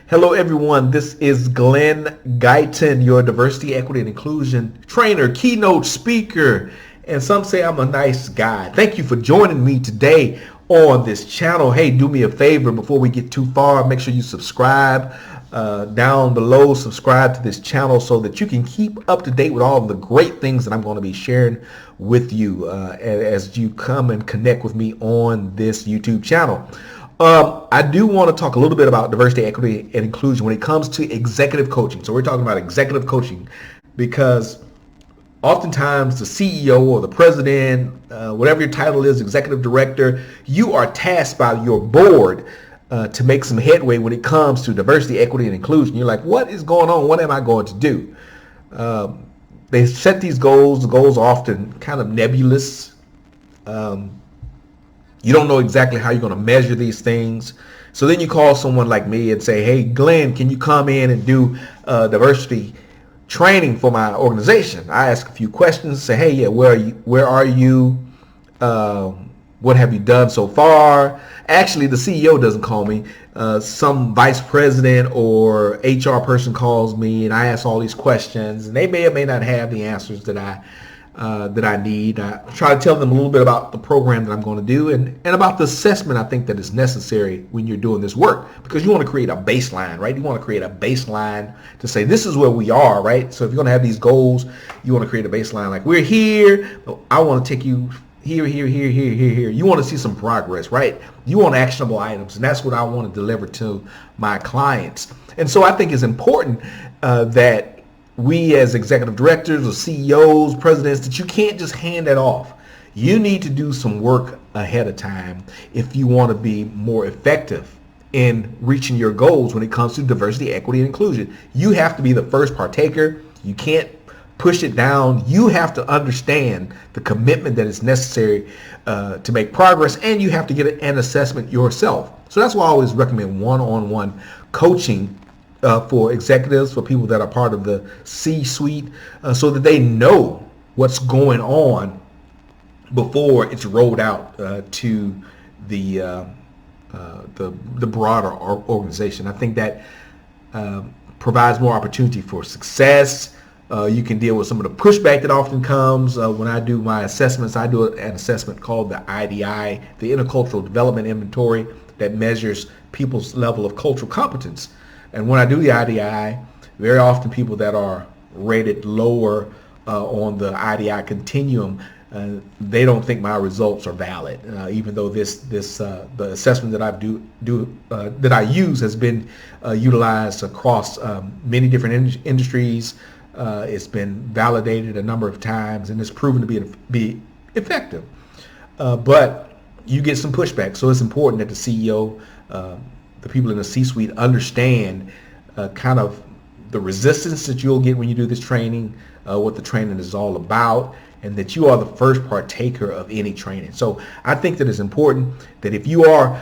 Hello, everyone. This is Glen Guyton, your diversity, equity, and inclusion trainer, keynote speaker, and some say I'm a nice guy. Thank you for joining me today on this channel. Hey, do me a favor before we get too far. Make sure you subscribe down below. Subscribe to this channel so that you can keep up to date with all of the great things that I'm going to be sharing with you as you come and connect with me on this YouTube channel. I do want to talk a little bit about diversity, equity, and inclusion when it comes to executive coaching. So we're talking about executive coaching because oftentimes the CEO or the president, whatever your title is, executive director, you are tasked by your board to make some headway when it comes to diversity, equity, and inclusion. You're like, what is going on? What am I going to do? They set these goals. The goals are often kind of nebulous. You don't know exactly how you're going to measure these things. So then you call someone like me and say, hey, Glenn, can you come in and do diversity training for my organization? I ask a few questions, say, hey, yeah, where are you? What have you done so far? Actually, the CEO doesn't call me. Some vice president or HR person calls me, and I ask all these questions, and they may or may not have the answers that I need. I try to tell them a little bit about the program that I'm going to do and about the assessment I think that is necessary when you're doing this work, because you want to create a baseline, right? You want to create a baseline to say this is where we are, right? So if you're going to have these goals, you want to create a baseline like we're here. I want to take you here. You want to see some progress, right? You want actionable items, and that's what I want to deliver to my clients. And so I think it's important that we as executive directors or CEOs, presidents, that you can't just hand that off. You need to do some work ahead of time if you want to be more effective in reaching your goals when it comes to diversity, equity, and inclusion. You have to be the first partaker. You can't push it down. You have to understand the commitment that is necessary to make progress, and you have to get an assessment yourself. So that's why I always recommend one-on-one coaching for executives, for people that are part of the C-suite, so that they know what's going on before it's rolled out to the broader organization. I think that provides more opportunity for success. You can deal with some of the pushback that often comes when I do my assessments. I do an assessment called the IDI, the Intercultural Development Inventory, that measures people's level of cultural competence. And when I do the IDI, very often people that are rated lower on the IDI continuum, they don't think my results are valid, even though the assessment that I use has been utilized across many different industries. It's been validated a number of times, and it's proven to be effective. But you get some pushback, so it's important that the CEO, the people in the C-suite, understand kind of the resistance that you'll get when you do this training, what the training is all about, and that you are the first partaker of any training. So I think that it's important that if you are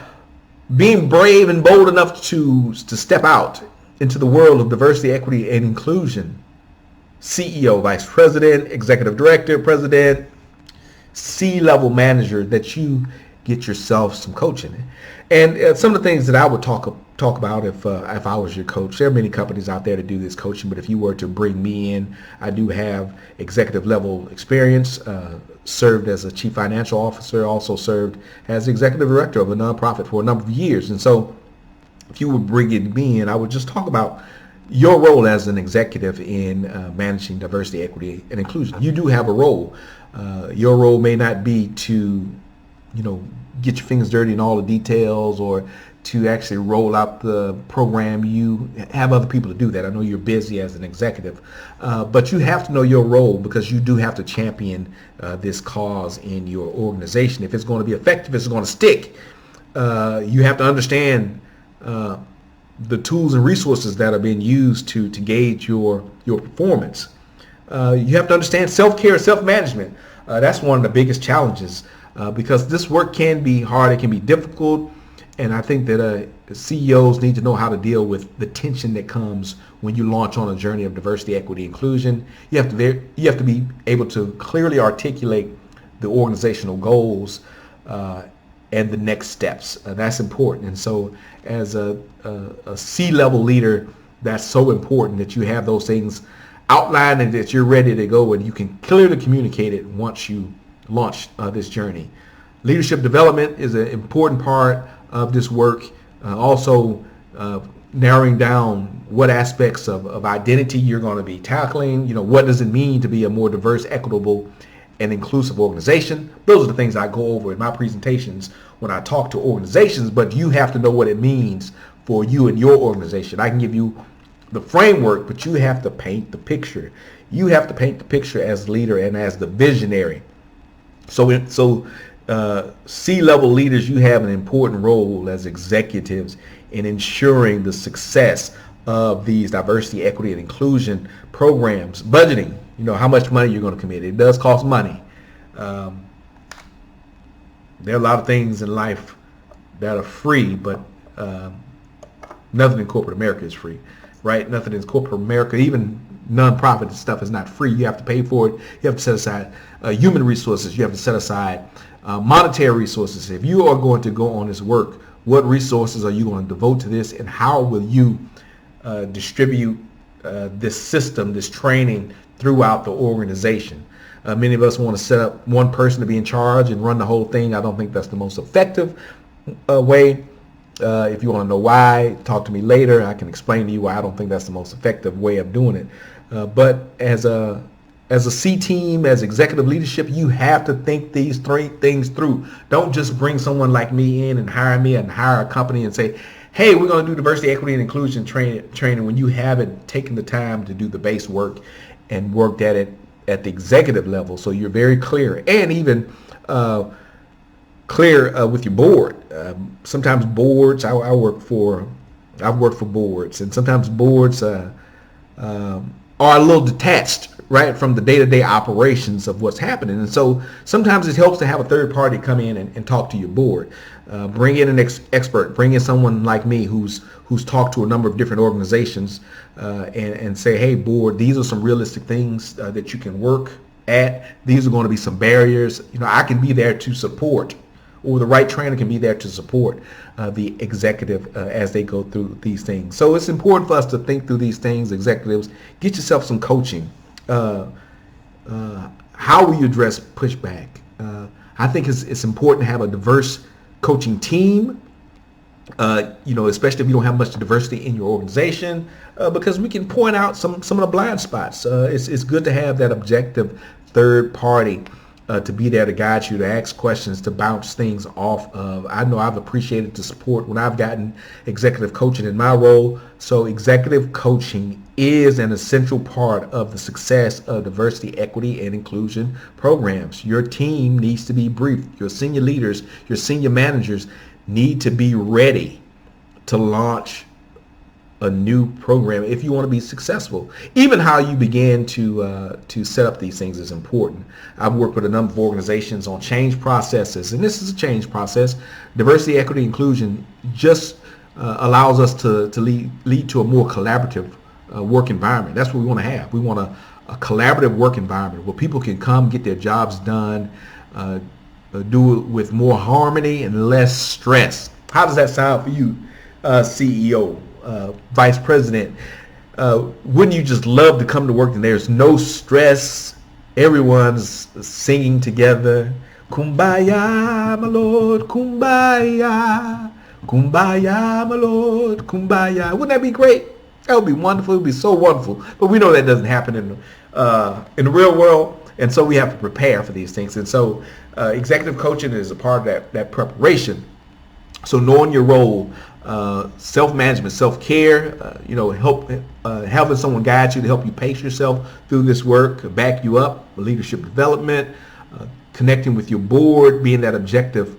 being brave and bold enough to step out into the world of diversity, equity, and inclusion, CEO, vice president, executive director, president, C-level manager, that you get yourself some coaching. And some of the things that I would talk about if I was your coach, there are many companies out there to do this coaching, but if you were to bring me in, I do have executive level experience, served as a chief financial officer, also served as executive director of a nonprofit for a number of years. And so if you would bring me in, I would just talk about your role as an executive in managing diversity, equity, and inclusion. You do have a role. Your role may not be to get your fingers dirty in all the details or to actually roll out the program. You have other people to do that. I know you're busy as an executive, but you have to know your role, because you do have to champion this cause in your organization. If it's going to be effective, if it's going to stick, you have to understand the tools and resources that are being used to gauge your performance. You have to understand self-care, self-management. That's one of the biggest challenges, because this work can be hard, it can be difficult, and I think that CEOs need to know how to deal with the tension that comes when you launch on a journey of diversity, equity, inclusion. You have to be able to clearly articulate the organizational goals and the next steps. That's important. And so as a C-level leader, that's so important that you have those things outlined and that you're ready to go and you can clearly communicate it once you launch this journey. Leadership development is an important part of this work. Also narrowing down what aspects of identity you're going to be tackling. What does it mean to be a more diverse, equitable, and inclusive organization? Those are the things I go over in my presentations when I talk to organizations, but you have to know what it means for you and your organization. I can give you the framework, but you have to paint the picture. You have to paint the picture as leader and as the visionary. So C-level leaders, you have an important role as executives in ensuring the success of these diversity, equity, and inclusion programs. Budgeting, how much money you're going to commit. It does cost money. There are a lot of things in life that are free, but nothing in corporate America is free, right? Nothing in corporate America, even nonprofit stuff, is not free. You have to pay for it. You have to set aside human resources. You have to set aside monetary resources. If you are going to go on this work, what resources are you going to devote to this, and how will you distribute this system, this training throughout the organization? Many of us want to set up one person to be in charge and run the whole thing. I don't think that's the most effective way. If you want to know why, talk to me later. I can explain to you why I don't think that's the most effective way of doing it. But as a C team, as executive leadership, you have to think these three things through. Don't just bring someone like me in and hire a company and say, hey, we're going to do diversity, equity, and inclusion training when you haven't taken the time to do the base work and worked at it at the executive level. So you're very clear, and even clear with your board. Sometimes boards, I've worked for boards, and sometimes boards are a little detached, right, from the day-to-day operations of what's happening. And so sometimes it helps to have a third party come in and talk to your board. Bring in an expert, bring in someone like me who's talked to a number of different organizations and say, hey, board, these are some realistic things that you can work at. These are going to be some barriers. I can be there to support, or the right trainer can be there to support the executive as they go through these things. So it's important for us to think through these things. Executives, get yourself some coaching. How will you address pushback? I think it's important to have a diverse coaching team, especially if you don't have much diversity in your organization, because we can point out some of the blind spots. It's good to have that objective third party to be there to guide you, to ask questions, to bounce things off of. I know I've appreciated the support when I've gotten executive coaching in my role. So executive coaching is an essential part of the success of diversity, equity, and inclusion programs. Your team needs to be briefed. Your senior leaders, your senior managers need to be ready to launch a new program if you want to be successful. Even how you begin to set up these things is important. I've worked with a number of organizations on change processes, and this is a change process. Diversity, equity, inclusion just allows us to lead to a more collaborative work environment. That's what we want to have. We want a collaborative work environment where people can come get their jobs done, do it with more harmony and less stress. How does that sound for you, CEO? Vice President, wouldn't you just love to come to work and there's no stress? Everyone's singing together. Kumbaya, my Lord, kumbaya. Kumbaya, my Lord, kumbaya. Wouldn't that be great? That would be wonderful. It would be so wonderful. But we know that doesn't happen in the real world. And so we have to prepare for these things. And so executive coaching is a part of that preparation. So knowing your role, self-management, self-care, having someone guide you to help you pace yourself through this work, back you up, leadership development, connecting with your board, being that objective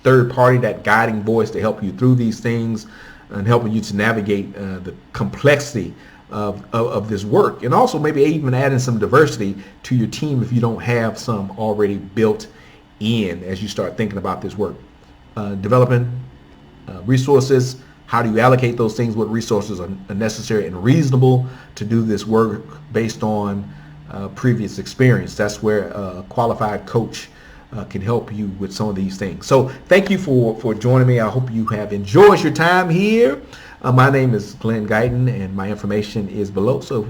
third party, that guiding voice to help you through these things and helping you to navigate the complexity of this work. And also maybe even adding some diversity to your team if you don't have some already built in as you start thinking about this work. Developing resources. How do you allocate those things? What resources are necessary and reasonable to do this work based on previous experience? That's where a qualified coach can help you with some of these things. So thank you for joining me. I hope you have enjoyed your time here. My name is Glen Guyton, and my information is below. So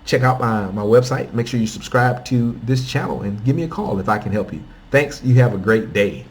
check out my website. Make sure you subscribe to this channel and give me a call if I can help you. Thanks. You have a great day.